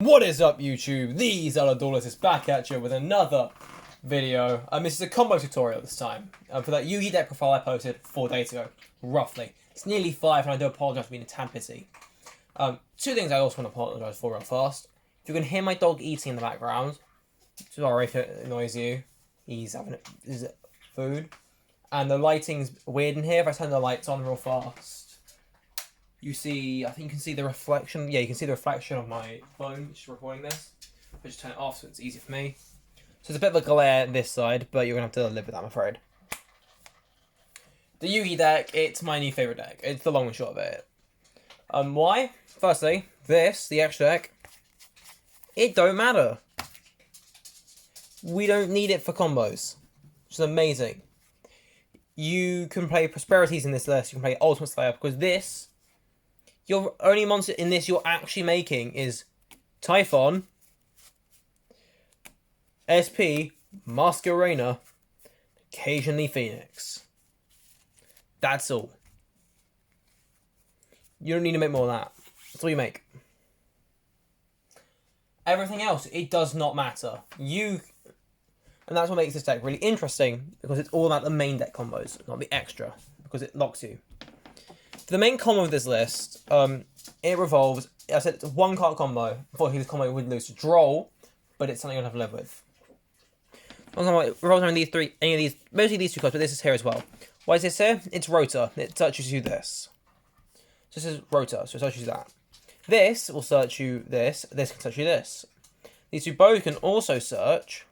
What is up, YouTube? These are the Duelists back at you with another video. This is a combo tutorial this time for that Yugi deck profile I posted 4 days ago, roughly. It's nearly 5 and I do apologise for being a tad busy. Two things I also want to apologise for real fast. If you can hear my dog eating in the background, sorry if it annoys you. He's having his food. And the lighting's weird in here. If I turn the lights on real fast, you see, I think you can see the reflection. Yeah, you can see the reflection of my phone, which is recording this. I just turn it off so it's easier for me. So there's a bit of a glare this side, but you're going to have to live with that, I'm afraid. The Yugi deck, it's my new favourite deck. It's the long and short of it. Why? Firstly, this, the extra deck, it don't matter. We don't need it for combos, which is amazing. You can play Prosperities in this list, you can play Ultimate Slayer, because this, your only monster in this you're actually making is Typhon, SP, Masquerena, occasionally Phoenix. That's all. You don't need to make more than that. That's all you make. Everything else, it does not matter. And that's what makes this deck really interesting, because it's all about the main deck combos, not the extra, because it locks you. The main combo of this list, it revolves, I said it's a 1-card combo. Unfortunately, this combo would lose to Droll, but it's something you'll have to live with. It revolves around these three, mostly these two cards, but this is here as well. Why is this here? It's Rota. It searches you this. So this is Rota, so it searches you that. This will search you this can search you this. These two both can also search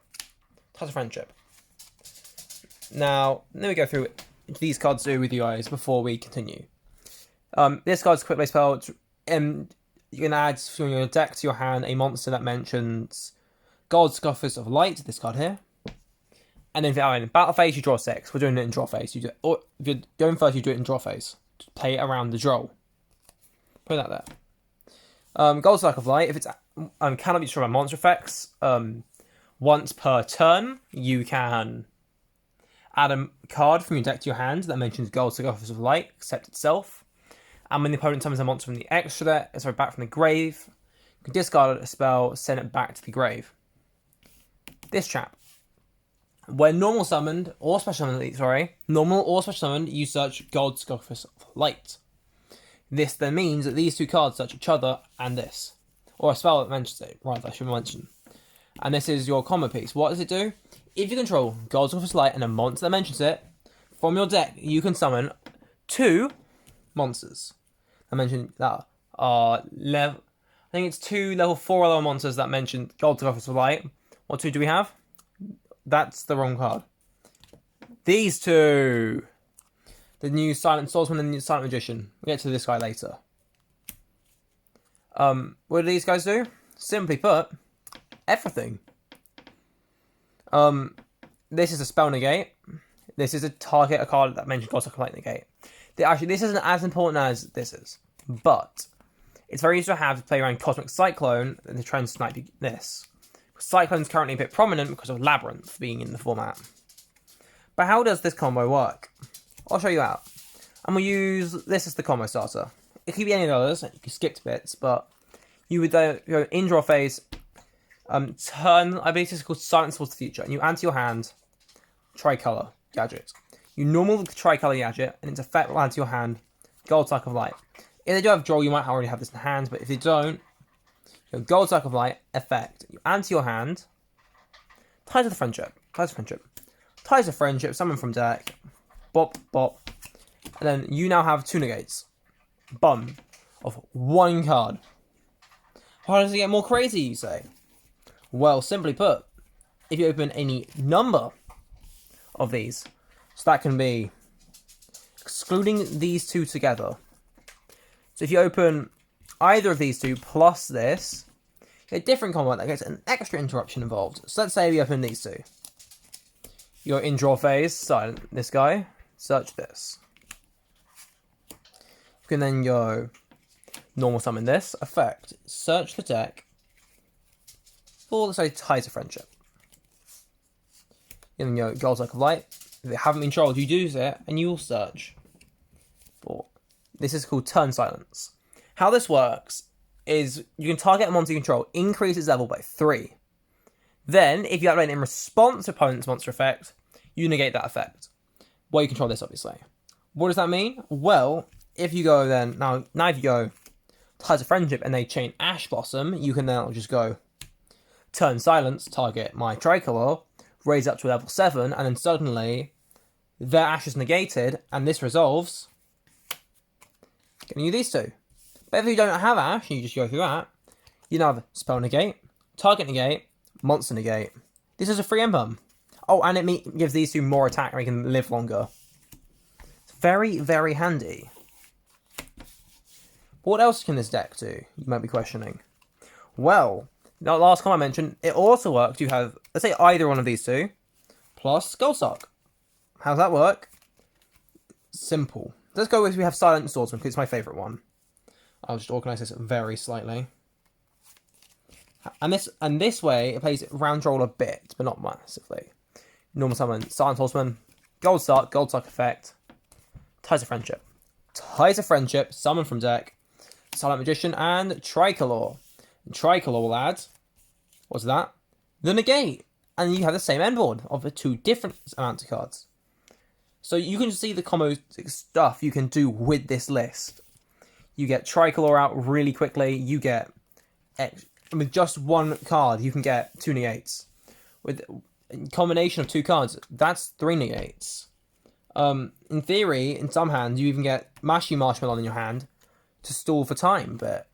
Ties of Friendship. Now, let me go through what these cards do with you guys before we continue. This card's a quick play spell. You can add from your deck to your hand a monster that mentions Gold Scoffers of Light, this card here. And then if you're in battle phase, you draw 6. We're doing it in draw phase. Or if you're going first, you do it in draw phase. Just play it around the draw. Put that there. Gold Spark of Light, if it's cannot be destroyed by monster effects, once per turn, you can add a card from your deck to your hand that mentions Gold Scoffers of Light, except itself. And when the opponent summons a monster from the extra deck, sorry, back from the grave, you can discard a spell, send it back to the grave. This chap. When normal summoned, or special summoned, you search Gold Scoffers of Light. This then means that these two cards search each other and this. Or a spell that mentions it, right, I should mention. And this is your combo piece. What does it do? If you control Gold Scoffers of Light and a monster that mentions it, from your deck, you can summon 2 monsters. I mentioned that are level. I think it's 2 level 4 level monsters that mention Gold Scoffers of Light. What 2 do we have? That's the wrong card. These 2. The new Silent Swordsman and the new Silent Magician. We'll get to this guy later. What do these guys do? Simply put, everything. This is a spell negate. This is a card that mentions Gold Scoffers of Light negate. Actually, this isn't as important as this is, but it's very useful to have to play around Cosmic Cyclone and to try and snipe this. Cyclone's currently a bit prominent because of Labyrinth being in the format. But how does this combo work? I'll show you out. And we'll use this as the combo starter. It could be any of the others, you can skip bits, but you would go in draw phase, turn, I believe this is called Silent Swords of the Future, and you add to your hand Tricolour Gadget. You normal the Tricolour Gadget, and its effect will add to your hand Gold Cycle of Light. If they do have draw, you might already have this in hand, but if they don't, your Gold Cycle of Light effect. You add to your hand Ties of Friendship. Ties of Friendship, summon from deck. Bop, bop. And then you now have 2 negates. Bum. Of 1 card. How does it get more crazy, you say? Well, simply put, if you open any number of these, so that can be excluding these 2 together. So if you open either of these 2 plus this, a different combo that gets an extra interruption involved. So let's say we open these 2. You're in draw phase, silent this guy, search this. You can then go normal summon this, effect, search the deck for, let's say, Ties of Friendship. You then go Gold Cycle of Light. If they haven't been trolled, you use it, and you will search for. This is called Turn Silence. How this works, is you can target a monster you control, increase its level by 3. Then, if you activate it in response to opponent's monster effect, you negate that effect. Well, you control this, obviously. What does that mean? Well, if you go then, now if you go Ties of Friendship and they chain Ash Blossom, you can then just go turn Silence, target my Tricolor, raise up to level 7, and then suddenly their Ash is negated, and this resolves getting you these two. But if you don't have Ash, you just go through that, you now have Spell Negate, Target Negate, Monster Negate. This is a free emblem. Oh, and it gives these two more attack and we can live longer. It's very, very handy. But what else can this deck do? You might be questioning. Well, the last time I mentioned, it also works. You have, let's say, either one of these two, plus Goldsock. How does that work? Simple. Let's go with, we have Silent Swordsman, because it's my favourite one. I'll just organise this very slightly. And this way, it plays round roll a bit, but not massively. Normal summon, Silent Swordsman, Goldsock effect, Ties of Friendship. Ties of Friendship, summon from deck, Silent Magician, and Tricolor. And Tricolor will add, what's that? The Negate. And you have the same end board of the two different amounts of cards. So you can see the combo stuff you can do with this list. You get Tricolor out really quickly. You get, with just one card, you can get 2 negates. With a combination of 2 cards, that's 3 negates. In theory, in some hands, you even get Mashy Marshmallow in your hand to stall for time, but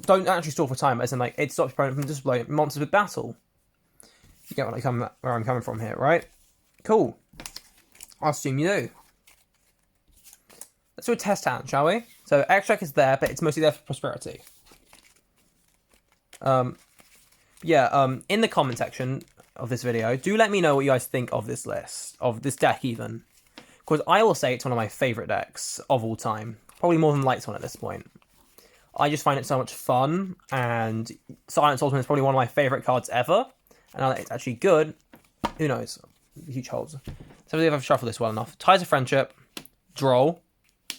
don't actually stall for time, as in, like, it stops your opponent from displaying monsters with battle. You get where I'm coming from here, right? Cool. I assume you do. Let's do a test hand, shall we? So, Extract is there, but it's mostly there for prosperity. In the comment section of this video, do let me know what you guys think of this list, of this deck even. Because I will say it's one of my favourite decks of all time. Probably more than Lights One at this point. I just find it so much fun, and Silent Swordsman is probably one of my favourite cards ever. And now that it's actually good, who knows? Huge holds. So if I've shuffled this well enough. Ties of Friendship, Droll,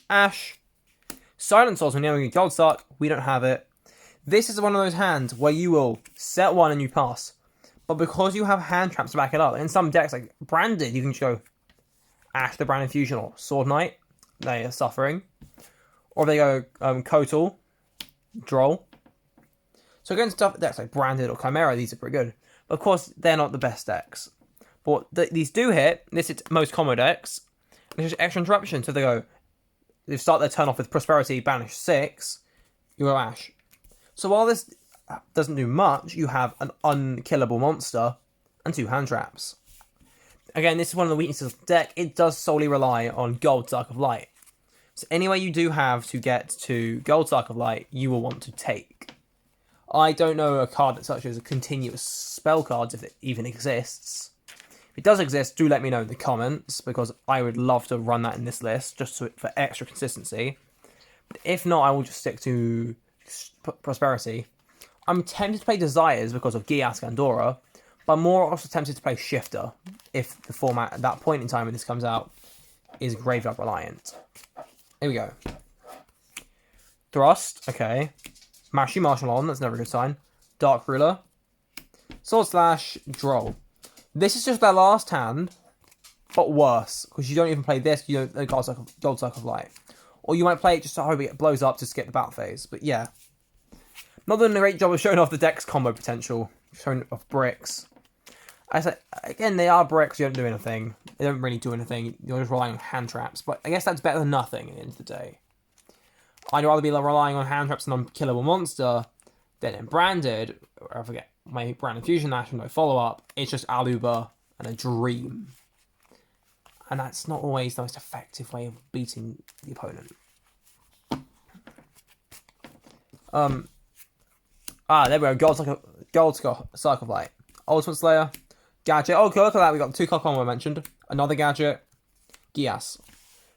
Ash, Silent Swordsman, now we get Goldsock, we don't have it. This is one of those hands where you will set one and you pass. But because you have hand traps to back it up, in some decks like Branded, you can just go Ash the Branded Fusion or Sword Knight, they are suffering. Or they go Kotal, Droll. So against decks like Branded or Chimera, these are pretty good. But of course, they're not the best decks. But these do hit, this is most combo decks, and there's extra interruption. So they start their turn off with Prosperity, Banish 6, you go Ash. So while this doesn't do much, you have an unkillable monster and 2 hand traps. Again, this is one of the weaknesses of the deck. It does solely rely on Gold Dark of Light. So any way you do have to get to Gold Dark of Light, you will want to take. I don't know a card that such as a continuous spell card, if it even exists. If it does exist, do let me know in the comments, because I would love to run that in this list, just for extra consistency. But if not, I will just stick to Prosperity. I'm tempted to play Desires because of Giask Andorra, but I'm more also tempted to play Shifter, if the format at that point in time when this comes out is Graveyard Reliant. Here we go. Thrust, okay. Mashy Marshmallow, that's never a good sign. Dark Ruler. Sword Slash, Droll. This is just their last hand, but worse, because you don't even play this, you don't Gold Circle of Light. Or you might play it just to hope it blows up to skip the battle phase, but yeah. Not doing a great job of showing off the deck's combo potential, showing off bricks. I said, again, they are bricks, you don't do anything. They don't really do anything, you're just relying on hand traps, but I guess that's better than nothing at the end of the day. I'd rather be relying on hand traps and unkillable monster than in Branded, or I forget, my Branded Fusion Ash and no follow-up, it's just Aluba and a Dream. And that's not always the most effective way of beating the opponent. There we go, Gold Circle of Light. Ultimate Slayer, Gadget. Oh, look at that, we got the 2 card combo I mentioned. Another Gadget, Gias.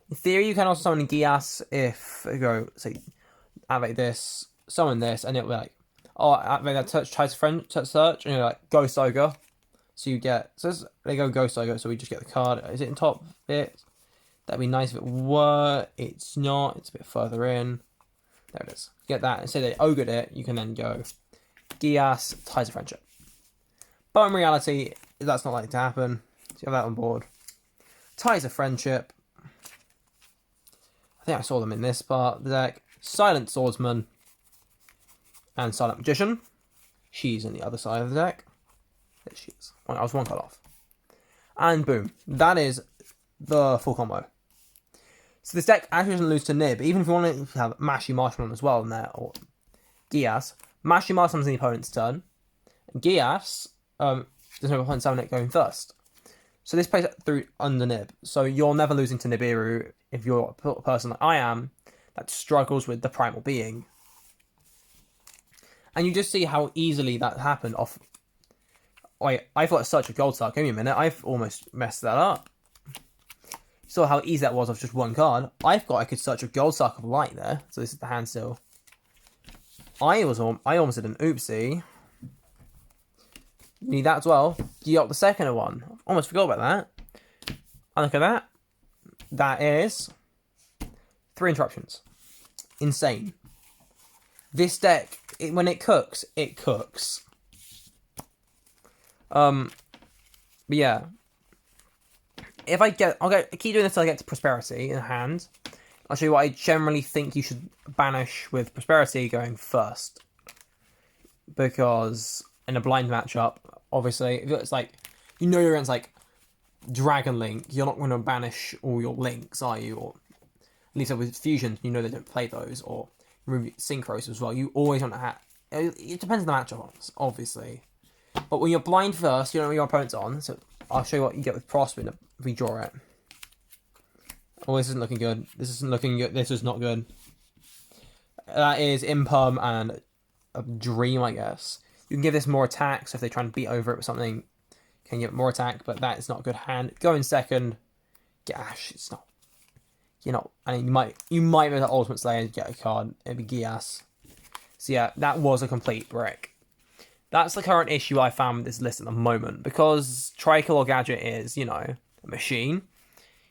In theory, you can also summon Gias if you go, say, activate this, summon this, and it'll be like, oh, activate that Ties of Friendship search, and you're like, Ghost Ogre. So you get, so they go Ghost Ogre, so we just get the card. Is it in top bit? That'd be nice if it were. It's not, it's a bit further in. There it is. Get that. And say they ogred it, you can then go Gias, Ties of Friendship. But in reality, that's not likely to happen. So you have that on board. Ties of Friendship. I think I saw them in this part of the deck. Silent Swordsman. And Silent Magician. She's on the other side of the deck. There she is. I was one card off. And boom. That is the full combo. So this deck actually doesn't lose to Nib. Even if you want to have Mashy Marshmallow as well in there, or Gias. Mashy Marshmallow's in the opponent's turn. Gias, there's no point in having it going first. So this plays through under Nib. So you're never losing to Nibiru if you're a person like I am that struggles with the Primal Being. And you just see how easily that happened off... Wait, I thought it was such a gold star. Give me a minute. I've almost messed that up. You saw how easy that was off just one card. I could search a gold star of light there. So this is the hand still. I almost did an oopsie. You need that as well. You got the second one. Almost forgot about that. And look at that. That is 3 interruptions. Insane. This deck, when it cooks, it cooks. But yeah. I'll keep doing this until I get to Prosperity in hand. I'll show you what I generally think you should banish with Prosperity going first. Because in a blind matchup, obviously, if it's like, you know you're against like Dragon Link, you're not going to banish all your links, are you? Or at least with Fusion, you know they don't play those, or remove Synchros as well. You always want to have... It depends on the matchup, obviously. But when you're blind first, you don't know what your opponent's on, so I'll show you what you get with Prosper if we draw it. Oh, this isn't looking good. This isn't looking good. This is not good. That is Imperm and a Dream, I guess. You can give this more attack, so if they try and beat over it with something, you can give it more attack, but that is not a good hand. Go in second. Gosh, it's not... You're not... I mean, you might with the Ultimate Slayer get a card. It'd be Gias. So yeah, that was a complete brick. That's the current issue I found with this list at the moment. Because Trikill or Gadget is, you know, a machine.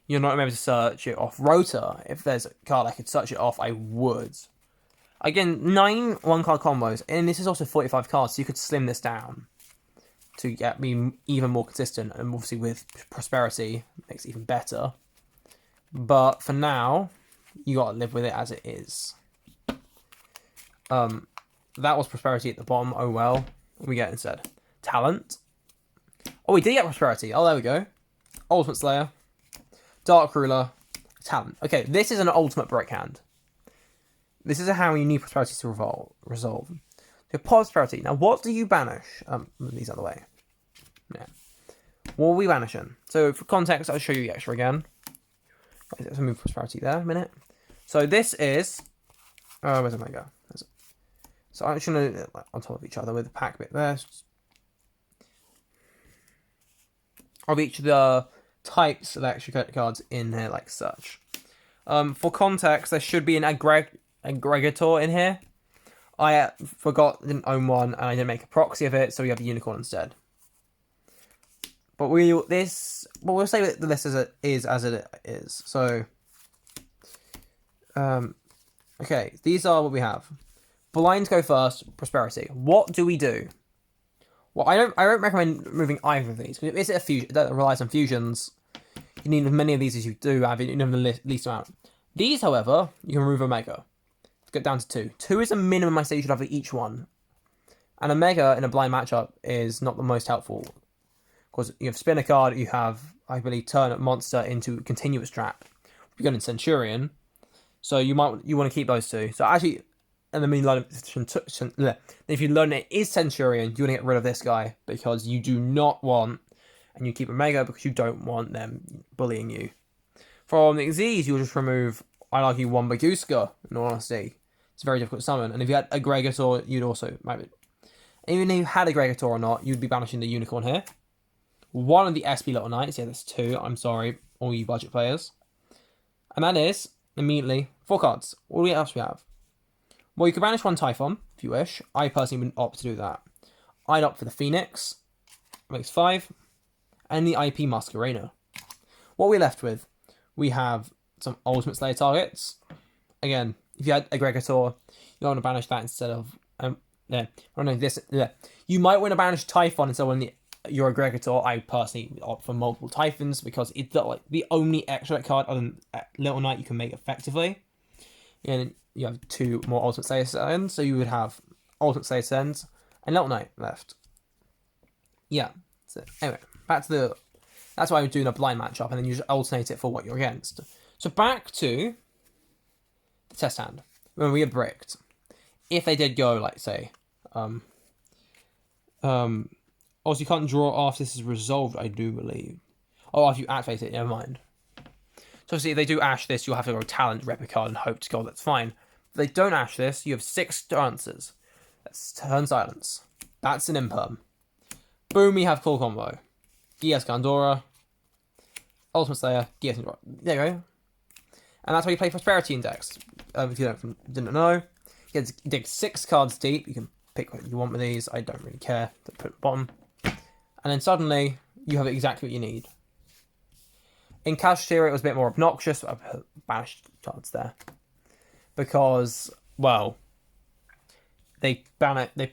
You're not able to search it off Rotor. If there's a card I could search it off, I would. Again, 9 one-card combos. And this is also 45 cards, so you could slim this down to get me even more consistent. And obviously with Prosperity, it makes it even better. But for now, you gotta live with it as it is. That was Prosperity at the bottom. Oh well. What do we get instead? Talent. Oh, we did get Prosperity. Oh, there we go. Ultimate Slayer. Dark Ruler. Talent. Okay, this is an ultimate brick hand. This is how you need Prosperity to resolve. So Prosperity. Now, what do you banish? Move these out of the way. Yeah. What are we banishing? So, for context, I'll show you the extra again. Let's move Prosperity there a minute. So, this is... where's it go? So I'm just going to on top of each other with the pack bit there. Of each of the types of extra cards in here, like such. For context, there should be an aggregator in here. I forgot, didn't own one, and I didn't make a proxy of it, so we have the unicorn instead. But we'll say that the list as it is. So, okay, these are what we have. Blinds go first, Prosperity. What do we do? Well, I don't recommend moving either of these. Because if it's a fusion that relies on fusions, you need as many of these as you do have. You need the least amount. These, however, you can remove Omega. Get down to 2. 2 is a minimum I say you should have for each one. And Omega in a blind matchup is not the most helpful. Because you have spin a card, you have, I believe, turn a monster into continuous trap. You're going in Centurion. So you want to keep those 2. So actually... And then if you learn it is Centurion, you want to get rid of this guy because you do not want, and you keep Omega because you don't want them bullying you. From the Xyz, you'll just remove, I argue, one Baguska, in all honesty. It's a very difficult to summon. And if you had Aggregator, you'd also, maybe, even if you had Aggregator or not, you'd be banishing the Unicorn here. One of the SP Little Knights, yeah, that's 2, I'm sorry, all you budget players. And that is, immediately, 4 cards. What else do we have? Well, you can banish one Typhon, if you wish. I personally wouldn't opt to do that. I'd opt for the Phoenix. Makes 5. And the IP Masquerena. What are we left with? We have some Ultimate Slayer targets. Again, if you had Aggregator, you want to banish that instead of yeah. I don't know this. Yeah, you might want to banish Typhon instead of your Aggregator. I personally opt for multiple Typhons because it's like the only extra card other than Little Knight you can make effectively. And you have 2 more Ultimate Saiyans, so you would have Ultimate Saiyans and Little Knight left. Yeah. So anyway, back to the. That's why we're doing a blind matchup, and then you just alternate it for what you're against. So back to the test hand when we have bricked. If they did go like say, also you can't draw after this is resolved. I do believe. Oh, if you activate it, never mind. So see, if they do ash this, you'll have to go talent, rep a card, and hope to God that's fine. If they don't ash this, you have 6 answers. That's turn silence. That's an imperm. Boom, we have full combo. Gias Gandora, Ultimate Slayer, Gias Gandora. There you go. And that's how you play Prosperity Index. If you didn't know, you can dig 6 cards deep. You can pick what you want with these. I don't really care. Put it at the bottom. And then suddenly, you have exactly what you need. In Kashtira, it was a bit more obnoxious, but I put banished cards there. Because, well, they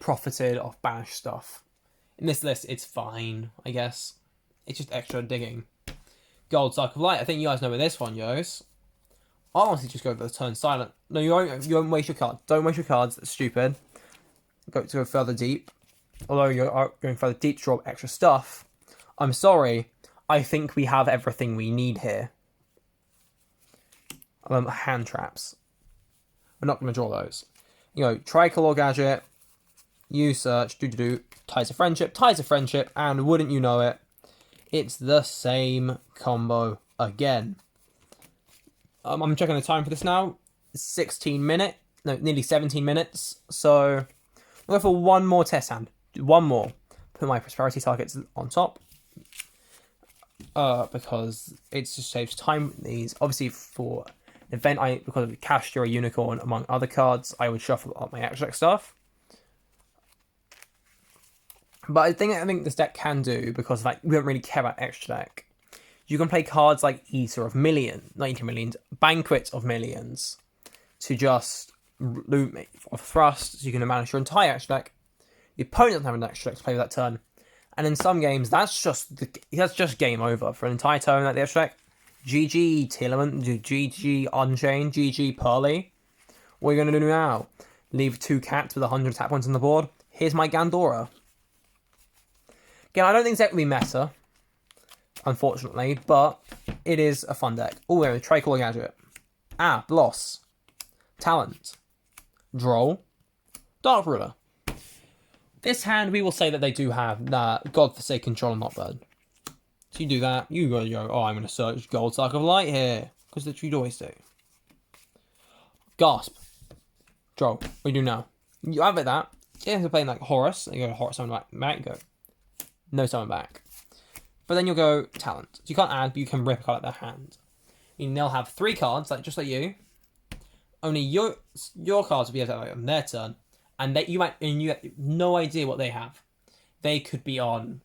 profited off banished stuff. In this list, it's fine, I guess. It's just extra digging. Gold Cycle of Light. I think you guys know where this one goes. I'll honestly just go for the turn silent. No, you won't waste your cards. Don't waste your cards. That's stupid. Go further deep. Although you're going further deep to draw extra stuff. I'm sorry. I think we have everything we need here. Hand traps. We're not going to draw those. Tricolor Gadget. You search. Ties of Friendship. And wouldn't you know it, it's the same combo again. I'm checking the time for this now. It's 16 minutes. No, nearly 17 minutes. So, I'll go for one more test hand. One more. Put my prosperity targets on top. Because it just saves time with these. Obviously, for an event, because of Cash, you're a unicorn, among other cards, I would shuffle up my extra this But I think this deck can do, because we don't really care about extra deck. You can play cards like Eater of Millions, not Eater of Millions, Banquet of Millions, to just loot me for thrust, so you can manage your entire extra deck. The opponent doesn't have an extra deck to play with that turn. And in some games, that's just game over for an entire turn like the extra deck. GG Tielemans, GG Unchained, GG Pearly. What are you going to do now? Leave 2 cats with 100 attack points on the board? Here's my Gandora. Again, I don't think it's deck will be meta, unfortunately, but it is a fun deck. Oh, there is Tricolor Gadget. Bloss. Talent. Droll. Dark Ruler. This hand, we will say that they do have that Godforsaken Troll and Not-Bird. So you do that, you go, I'm going to search Gold Cycle of Light here, because that's what you always do. Gasp. Droll. What do you do now? You have it that. Yeah, you're playing like Horus. You go Horus summon back. You go no summon back. But then you'll go talent. So you can't add, but you can rip a card out their hand. They'll have 3 cards, just like you. Only your cards will be able to on their turn, and you have no idea what they have. They could be on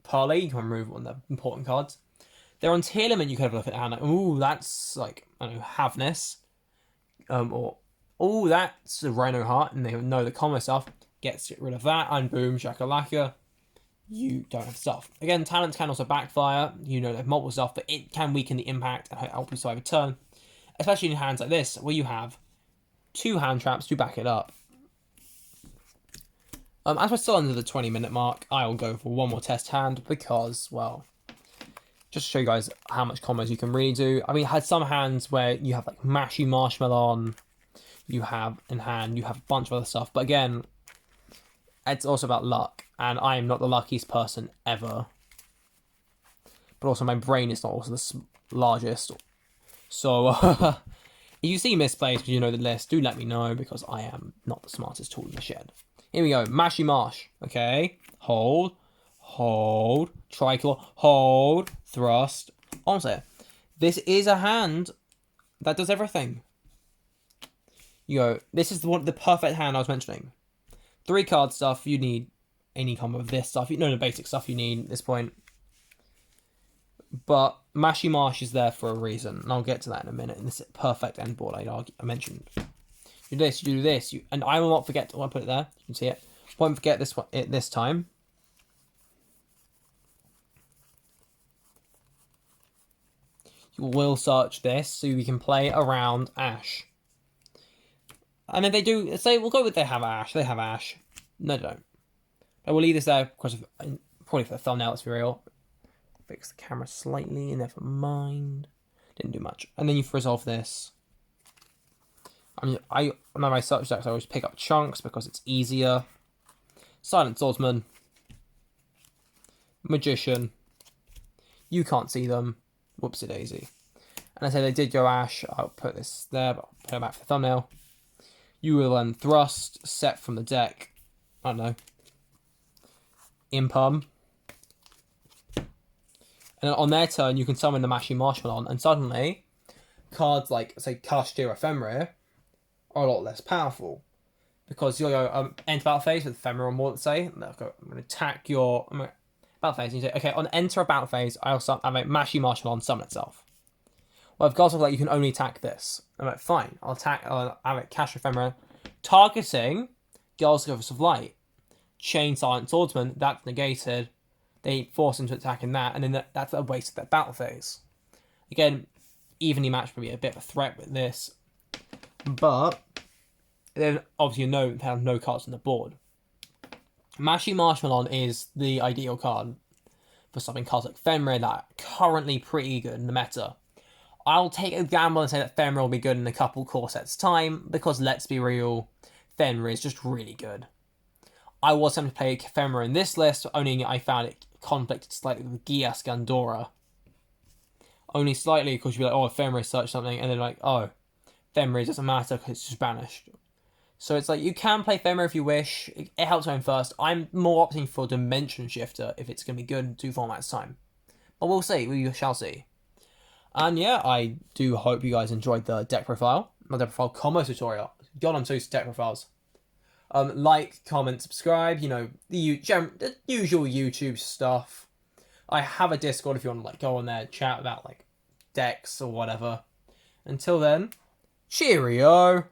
Parlay. You can remove one of the important cards. They're on Tielemans. You could have a look at the hand. Ooh, that's like Havness. Or that's a Rhino Heart, and they know the combo stuff. Gets rid of that, and boom, shakalaka. You don't have stuff. Again, talents can also backfire. They have multiple stuff, but it can weaken the impact and help you survive a turn. Especially in hands like this, where you have 2 hand traps to back it up. As we're still under the 20-minute mark, I will go for one more test hand because, well, just to show you guys how much combos you can really do. I had some hands where you have like Mashy Marshmallow, you have in hand, you have a bunch of other stuff. But again, it's also about luck, and I am not the luckiest person ever. But also my brain is not also the largest. So, if you see misplays, because you know the list, do let me know, because I am not the smartest tool in the shed. Here we go. Mashy Marsh. Okay. Hold. Tricolor. Hold. Thrust. Honestly, this is a hand that does everything. This is the perfect hand I was mentioning. 3 card stuff. You need any combo of this stuff. The basic stuff you need at this point. But Mashy Marsh is there for a reason, and I'll get to that in a minute in this perfect end board I mentioned. You do this, you do this, and I will not forget to put it there. You can see it. Won't forget this one this time. You will search this so we can play around Ash. And then they do say we'll go with they have Ash. They have Ash. No, they don't. I will leave this there because of, probably for the thumbnail. Let's be real. Fix the camera slightly. Never mind. Didn't do much. And then you resolve this. I mean, on my search decks, I always pick up chunks because it's easier. Silent Swordsman. Magician. You can't see them. Whoopsie daisy. And I say they did go Ash. I'll put this there, but I'll put it back for the thumbnail. You will then thrust, set from the deck. I don't know. Impum. And then on their turn, you can summon the Mashing Marshmallow, and suddenly, cards like, say, Castia or Ephemeria are a lot less powerful. Because you'll go enter battle phase with Ephemeria or more, let's say. I'm going to attack your battle phase. And you say, okay, on enter a battle phase, I'll have a Mashing Marshmallow summon itself. Well, if cards are like, you can only attack this. I'm like, fine, I'll have it Castia Ephemeria. Targeting Girls Givers of Light. Chain Silent Swordsman, that's negated. They force him to attack in that, and then that's a waste of their battle phase. Again, evenly matched would be a bit of a threat with this. But then obviously they have no cards on the board. Mashing Marshmallow is the ideal card for something cards like Ephemeria that are currently pretty good in the meta. I'll take a gamble and say that Ephemeria will be good in a couple core sets time, because let's be real, Ephemeria is just really good. I was tempted to play Ephemeria in this list, only I found it conflicted slightly with Gias Gandora. Only slightly, because you'd be like, oh, Ephemeria search something, and then like, oh, Ephemeria doesn't matter because it's just banished. So it's like, you can play Ephemeria if you wish, it helps home first. I'm more opting for Dimension Shifter if it's going to be good in 2 formats time. But we'll see, we shall see. And yeah, I do hope you guys enjoyed the deck profile, my deck profile combo tutorial. God, I'm so used to deck profiles. Like, comment, subscribe, you know, the usual YouTube stuff. I have a Discord if you want to like go on there, chat about like decks or whatever. Until then, cheerio!